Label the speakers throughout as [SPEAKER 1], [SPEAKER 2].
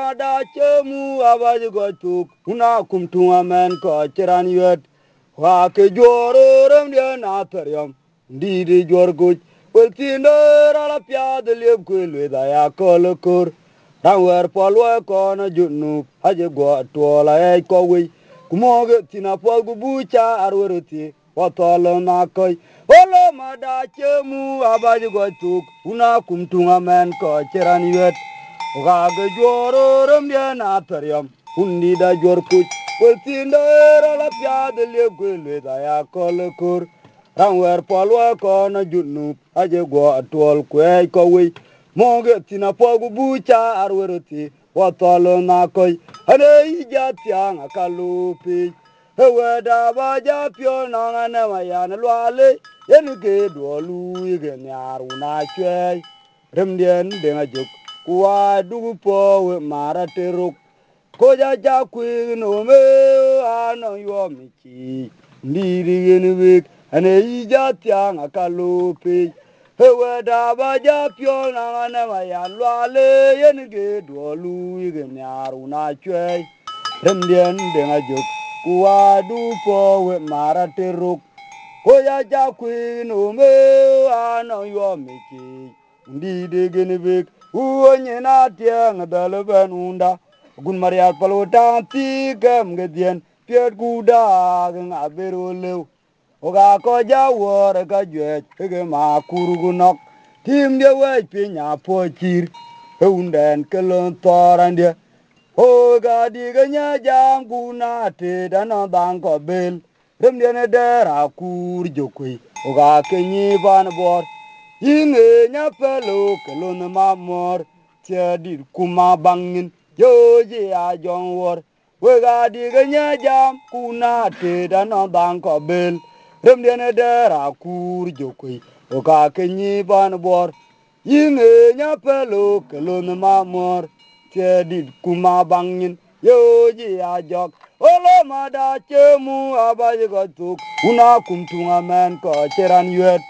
[SPEAKER 1] mada chemu abaji go tuk una kumtunga men ko chiran yet wa ke joro rem dia na peryam ndi di jor go wel tindo la pya de le ko le da ya ko kor wer polwa ko na junu aje go to la e ko wi kumoge tina pol gu bucha arweroti watolo na koy olo mada chemu abaji go tuk una kumtunga men ko chiran yet ga ge joro rem dia na peryam undi da jor kuch wel tindo la pya de le ko le da ya ko kor wer polwa ko na junu aje go tol ko wi moge tina pol gu bucha arweroti watolo na koy ane ijatya ngakalupi ewe da ba ja pio na ngane mayan lwale yen ke dolu yige nyaru na chwe remdien de ngajuk kuwa dugu po we mara teruk ko ja kwi no me ano yo michi ndiri yen wik ane ijatya ngakalupi ewe da ba ja pio na ngane mayan lwale yen ke dolu yige nyaru na chwe remdien de ngajuk kuwa du po we mara teruk ko ja kwi no me ano yo michi ndiri yen wik uonye na tiang dalban unda gun maria palota ti gam gedien piet guda nga beroleu oga ko ja wor ga jwe ge ma kurugunok tim de we pinya pochir unden kelon torande oga di ganya janguna te dana banko bel rem de ne dera kur jokui oga kenyi ban bor yinge nya pelo kelon mamor tiadi kuma bangin yoji a jongwor wega di ganya jam kuna te dana banko bel rem de ne dera kur jokui oga kenyi ban bor yinge nya pelo kelon mamor tiadi kuma bangin yoji a jok olo mada chemu abaji go tuk una kumtunga men ko cheran yet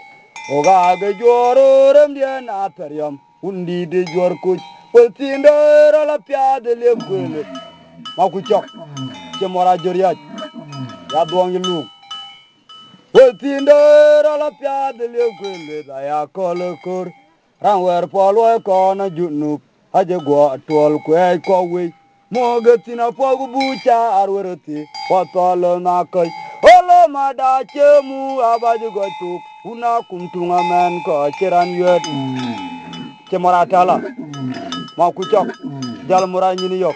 [SPEAKER 1] oga ge joro rem dia na peryam undi de jor kuch wel tindo la pya de le kwele ma ku chok che mora joriya ya duong lu wel tindo la pya de le kwele da ya kol kor ran wer polwa ko na junu aje go tol kwe ko we moge tina pogu bucha arweroti watolo na koy olo mada chemu abaji go tuk una kumtunga men ko chiran yet che moratala ma ku chok jal mura nyini yok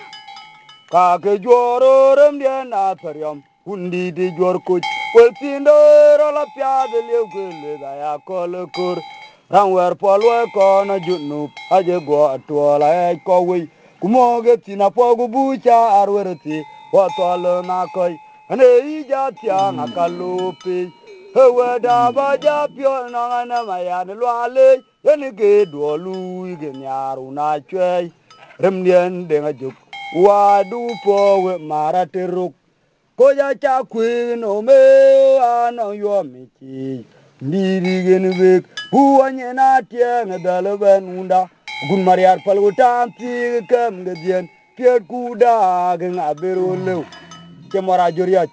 [SPEAKER 1] ka ke joro rem dia na peryam undi di jor kuch wel tindo la pya de le kwele da ya kol kor ran wer polwa ko na junu aje go atwala ko we kumoge tina pogu bucha arweroti watolo na koy ane ijatya ngakalupi ewe da ba ja pio na ngana mayan lwale yen ge dolu yige nyaru na chwe remdien de ngajuk wa du po we mara teruk ko ja kwi no me ano yo michi ndiri gen wek uonye na tiang dalban unda gun mariar palgutan ti kam gedien piet kuda gen abero lew ke mora joriya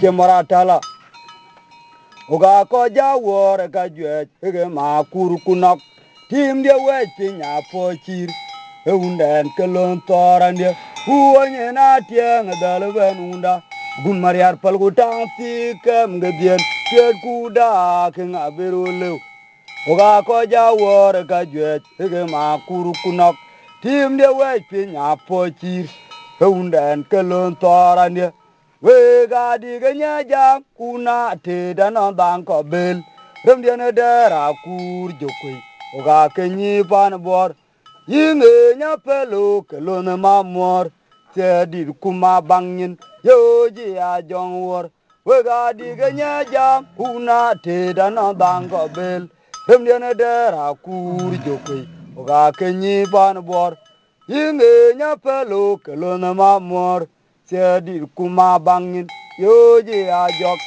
[SPEAKER 1] ke mora tala oga ko ja wor ga jwe ge ma kur kunok tim de we pinya pochir unden kelon torande uonye na tiang dalban unda gun mariar palgutan ti kam gedien piet kuda gen abero lew oga ko ja wor ga jwe ge ma kur kunok tim de we pinya pochir unden kelon torande we ga di ganya jam kuna te dana banko bel rem de ne dera kur jokui oga kenyi pan bor yinge nya pelo kelon mamor te di kuma bangin yoji a jongwor we ga di ganya jam kuna te dana banko bel rem de ne dera kur jokui oga kenyi pan bor yinge nya pelo kelon mamor Sedi kuma bangin yoji a jok